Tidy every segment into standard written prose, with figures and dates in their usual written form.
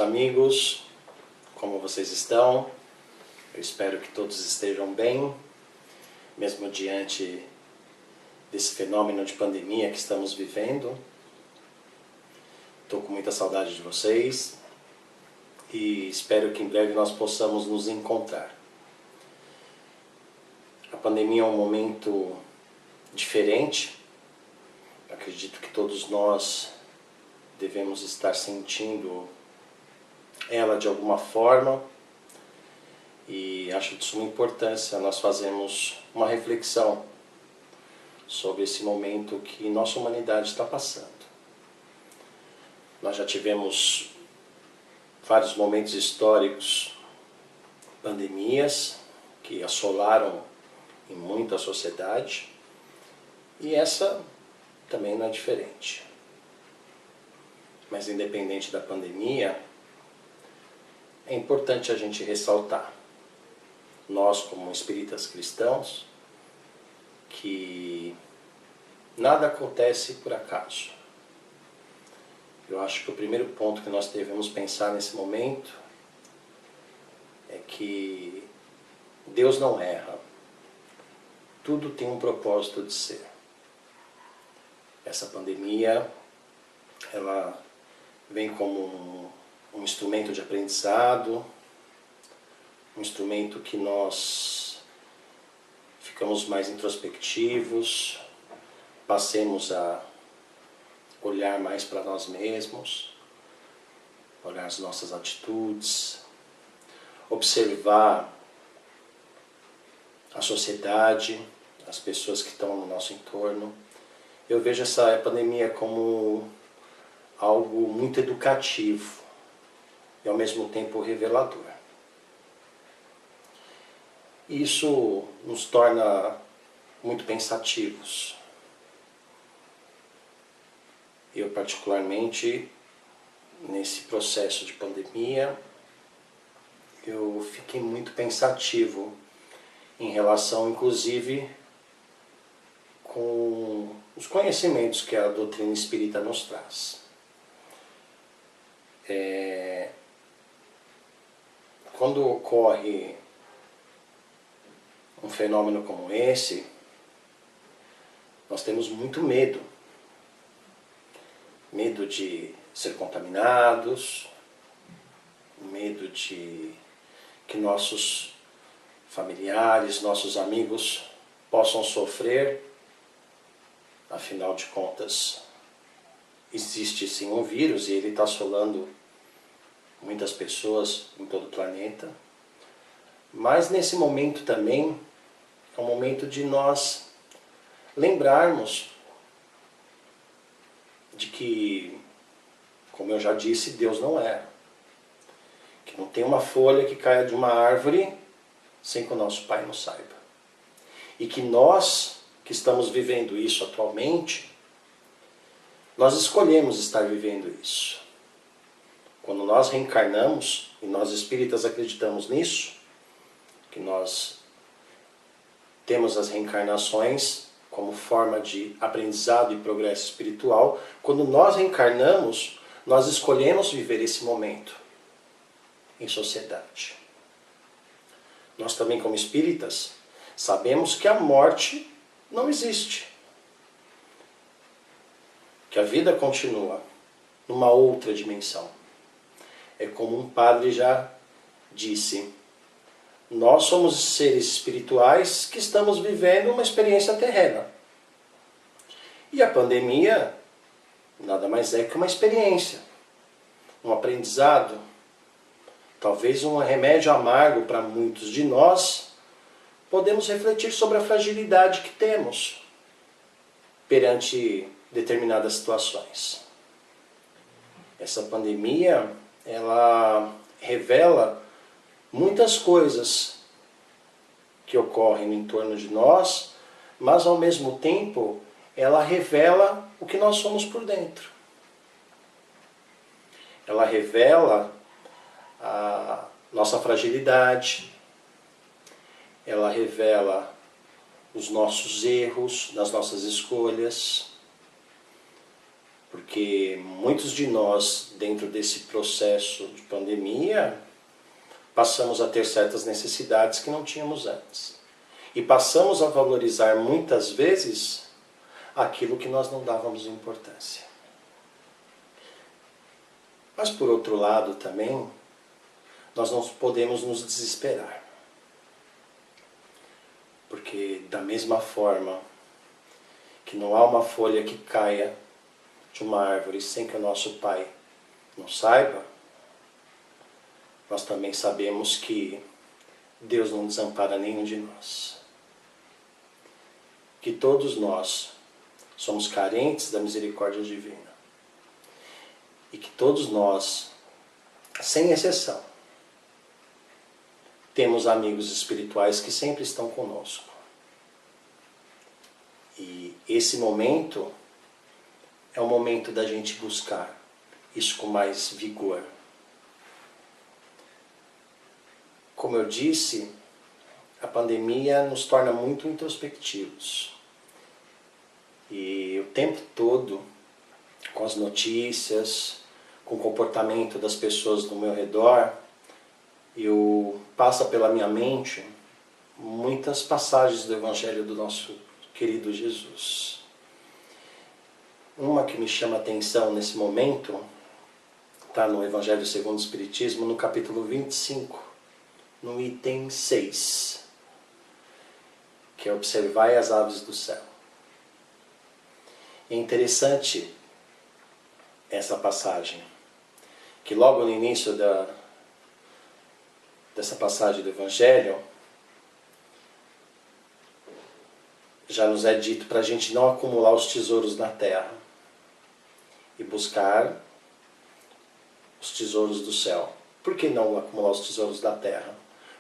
amigos, como vocês estão? Eu espero que todos estejam bem, mesmo diante desse fenômeno de pandemia que estamos vivendo. Estou com muita saudade de vocês e espero que em breve nós possamos nos encontrar. A pandemia é um momento diferente. Acredito que todos nós devemos estar sentindo ela de alguma forma e acho de suma importância nós fazermos uma reflexão sobre esse momento que nossa humanidade está passando. Nós já tivemos vários momentos históricos, pandemias que assolaram em muita sociedade e essa também não é diferente. Mas independente da pandemia, é importante a gente ressaltar, nós como espíritas cristãos, que nada acontece por acaso. Eu acho que o primeiro ponto que nós devemos pensar nesse momento é que Deus não erra. Tudo tem um propósito de ser. Essa pandemia, ela vem como um instrumento de aprendizado, um instrumento que nós ficamos mais introspectivos, passemos a olhar mais para nós mesmos, olhar as nossas atitudes, observar a sociedade, as pessoas que estão no nosso entorno. Eu vejo essa pandemia como algo muito educativo e ao mesmo tempo revelador. Isso nos torna muito pensativos. Eu particularmente, nesse processo de pandemia, eu fiquei muito pensativo em relação, inclusive, com os conhecimentos que a doutrina espírita nos traz. Quando ocorre um fenômeno como esse, nós temos muito medo. Medo de ser contaminados, medo de que nossos familiares, nossos amigos possam sofrer. Afinal de contas, existe sim um vírus e ele está assolando muitas pessoas em todo o planeta. Mas nesse momento também é um momento de nós lembrarmos de que, como eu já disse, Deus não erra. Que não tem uma folha que caia de uma árvore sem que o nosso Pai não saiba. E que nós, que estamos vivendo isso atualmente, nós escolhemos estar vivendo isso. Quando nós reencarnamos, e nós espíritas acreditamos nisso, que nós temos as reencarnações como forma de aprendizado e progresso espiritual, quando nós reencarnamos, nós escolhemos viver esse momento em sociedade. Nós também, como espíritas, sabemos que a morte não existe. Que a vida continua numa outra dimensão. É como um padre já disse, nós somos seres espirituais que estamos vivendo uma experiência terrena. E a pandemia nada mais é que uma experiência, um aprendizado, talvez um remédio amargo para muitos de nós. Podemos refletir sobre a fragilidade que temos perante determinadas situações. Essa pandemia, ela revela muitas coisas que ocorrem no entorno de nós, mas ao mesmo tempo ela revela o que nós somos por dentro. Ela revela a nossa fragilidade, ela revela os nossos erros, das nossas escolhas. Porque muitos de nós, dentro desse processo de pandemia, passamos a ter certas necessidades que não tínhamos antes. E passamos a valorizar muitas vezes aquilo que nós não dávamos importância. Mas por outro lado também, nós não podemos nos desesperar. Porque da mesma forma que não há uma folha que caia de uma árvore sem que o nosso Pai não saiba, nós também sabemos que Deus não desampara nenhum de nós. Que todos nós somos carentes da misericórdia divina. E que todos nós, sem exceção, temos amigos espirituais que sempre estão conosco. E esse momento é o momento da gente buscar isso com mais vigor. Como eu disse, a pandemia nos torna muito introspectivos. E o tempo todo, com as notícias, com o comportamento das pessoas do meu redor, passa pela minha mente muitas passagens do Evangelho do nosso querido Jesus. Uma que me chama a atenção nesse momento está no Evangelho segundo o Espiritismo, no capítulo 25, no item 6, que é observai as aves do céu. É interessante essa passagem, que logo no início dessa passagem do Evangelho, já nos é dito para a gente não acumular os tesouros na terra e buscar os tesouros do céu. Por que não acumular os tesouros da terra?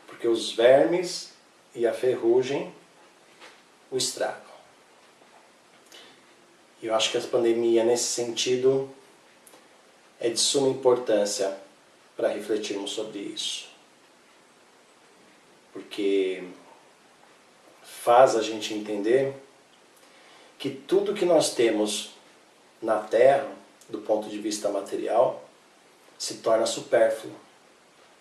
Porque os vermes e a ferrugem o estragam. E eu acho que a pandemia, nesse sentido, é de suma importância para refletirmos sobre isso. Porque faz a gente entender que tudo que nós temos na Terra, do ponto de vista material, se torna supérfluo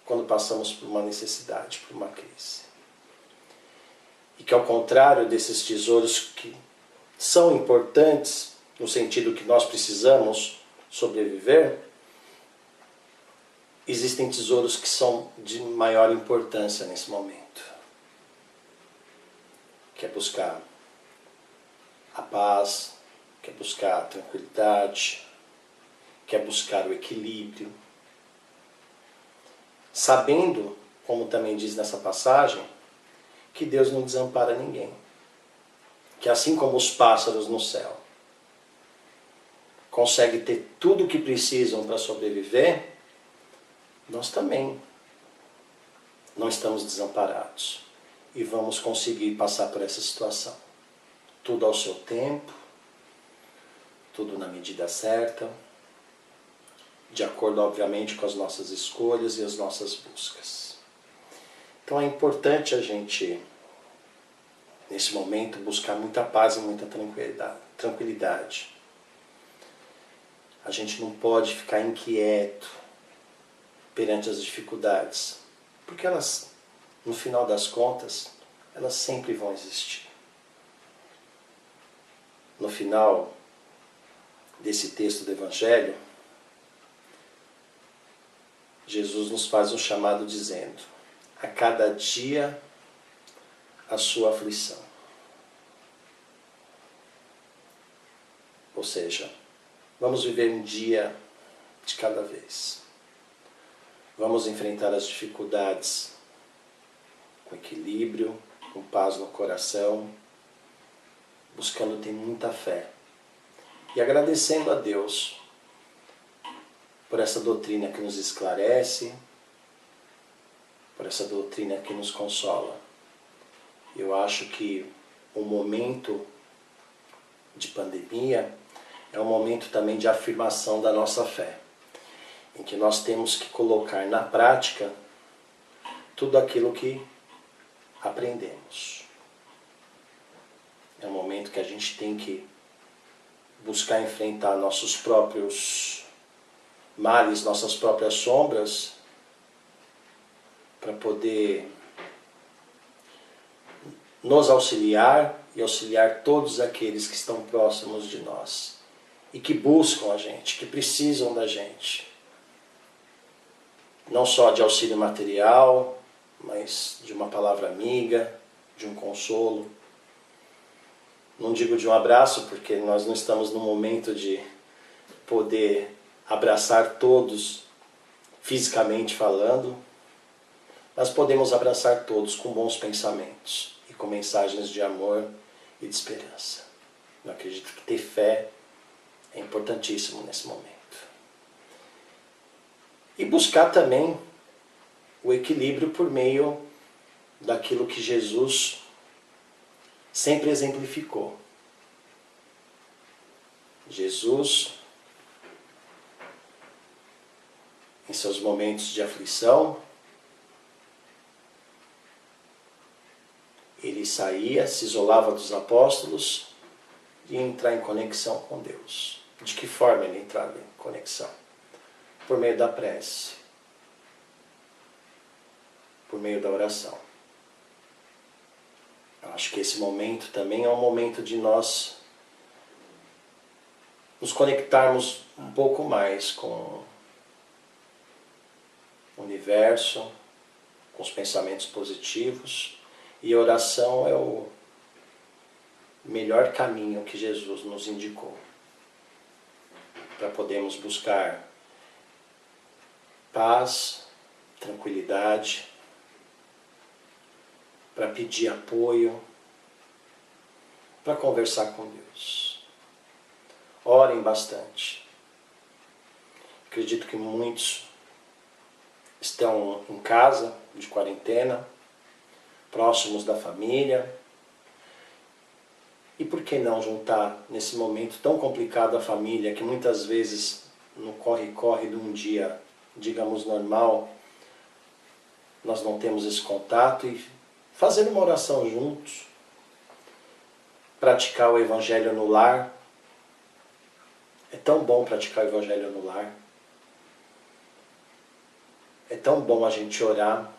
quando passamos por uma necessidade, por uma crise. E que ao contrário desses tesouros que são importantes, no sentido que nós precisamos sobreviver, existem tesouros que são de maior importância nesse momento. Que é buscar a paz, que é buscar a tranquilidade, que é buscar o equilíbrio. Sabendo, como também diz nessa passagem, que Deus não desampara ninguém. Que assim como os pássaros no céu conseguem ter tudo o que precisam para sobreviver, nós também não estamos desamparados. E vamos conseguir passar por essa situação. Tudo ao seu tempo, tudo na medida certa, de acordo, obviamente, com as nossas escolhas e as nossas buscas. Então é importante a gente, nesse momento, buscar muita paz e muita tranquilidade. A gente não pode ficar inquieto perante as dificuldades, porque elas, no final das contas, elas sempre vão existir. No final desse texto do Evangelho, Jesus nos faz um chamado dizendo: a cada dia a sua aflição. Ou seja, vamos viver um dia de cada vez. Vamos enfrentar as dificuldades com equilíbrio, com paz no coração, buscando ter muita fé e agradecendo a Deus por essa doutrina que nos esclarece, por essa doutrina que nos consola. Eu acho que o momento de pandemia é um momento também de afirmação da nossa fé, em que nós temos que colocar na prática tudo aquilo que aprendemos. É um momento que a gente tem que buscar enfrentar nossos próprios males, nossas próprias sombras, para poder nos auxiliar e auxiliar todos aqueles que estão próximos de nós e que buscam a gente, que precisam da gente. Não só de auxílio material, mas de uma palavra amiga, de um consolo. Não digo de um abraço, porque nós não estamos no momento de poder abraçar todos, fisicamente falando, mas podemos abraçar todos com bons pensamentos e com mensagens de amor e de esperança. Eu acredito que ter fé é importantíssimo nesse momento. E buscar também o equilíbrio por meio daquilo que Jesus sempre exemplificou. Jesus, em seus momentos de aflição, ele saía, se isolava dos apóstolos e ia entrar em conexão com Deus. De que forma ele entrava em conexão? Por meio da prece, por meio da oração. Eu acho que esse momento também é um momento de nós nos conectarmos um pouco mais com o universo, com os pensamentos positivos, e a oração é o melhor caminho que Jesus nos indicou para podermos buscar paz, tranquilidade, para pedir apoio, para conversar com Deus. Orem bastante. Acredito que muitos estão em casa, de quarentena, próximos da família. E por que não juntar nesse momento tão complicado a família, que muitas vezes no corre-corre de um dia, digamos, normal, nós não temos esse contato, e fazer uma oração juntos, praticar o Evangelho no lar. É tão bom praticar o Evangelho no lar. É tão bom a gente orar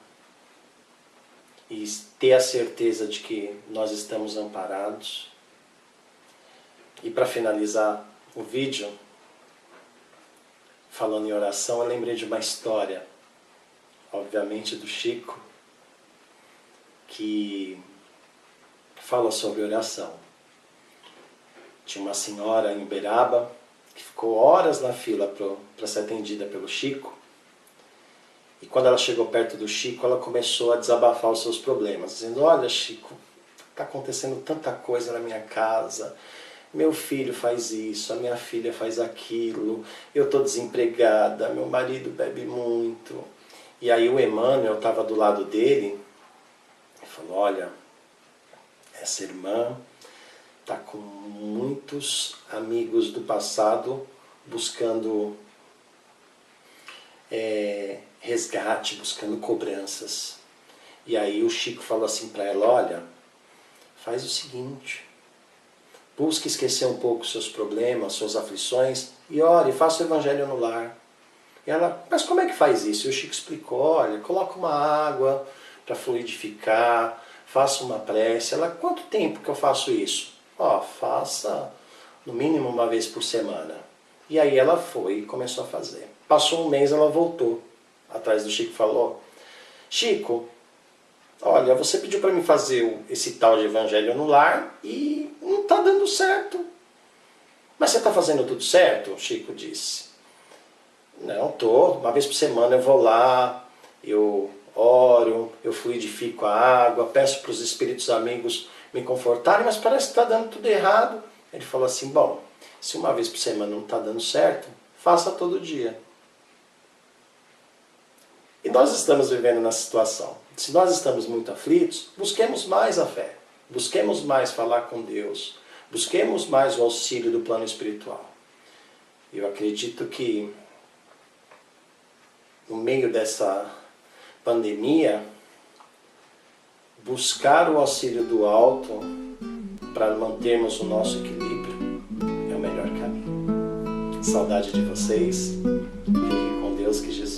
e ter a certeza de que nós estamos amparados. E para finalizar o vídeo, falando em oração, eu lembrei de uma história, obviamente do Chico, que fala sobre oração. Tinha uma senhora em Uberaba que ficou horas na fila para ser atendida pelo Chico. E quando ela chegou perto do Chico, ela começou a desabafar os seus problemas, dizendo: olha, Chico, está acontecendo tanta coisa na minha casa. Meu filho faz isso, a minha filha faz aquilo, eu estou desempregada, meu marido bebe muito. E aí o Emmanuel estava do lado dele e falou: olha, essa irmã está com muitos amigos do passado buscando resgate, buscando cobranças. E aí o Chico falou assim para ela: olha, faz o seguinte, busque esquecer um pouco seus problemas, suas aflições, e ore, faça o Evangelho no lar. E ela: mas como é que faz isso? E o Chico explicou: olha, coloca uma água para fluidificar, faça uma prece. Ela: quanto tempo que eu faço isso? Faça no mínimo uma vez por semana. E aí ela foi e começou a fazer. Passou um mês, ela voltou atrás do Chico e falou: Chico, olha, você pediu para mim fazer esse tal de Evangelho no lar e não está dando certo. Mas você está fazendo tudo certo? O Chico disse: não, estou. Uma vez por semana eu vou lá, eu oro, eu fluidifico a água, peço para os espíritos amigos me confortarem, mas parece que está dando tudo errado. Ele falou assim: bom, se uma vez por semana não está dando certo, faça todo dia. E nós estamos vivendo nessa situação. Se nós estamos muito aflitos, busquemos mais a fé, busquemos mais falar com Deus, busquemos mais o auxílio do plano espiritual. Eu acredito que no meio dessa pandemia, buscar o auxílio do alto para mantermos o nosso equilíbrio é o melhor caminho. Saudade de vocês. Fiquem com Deus, que Jesus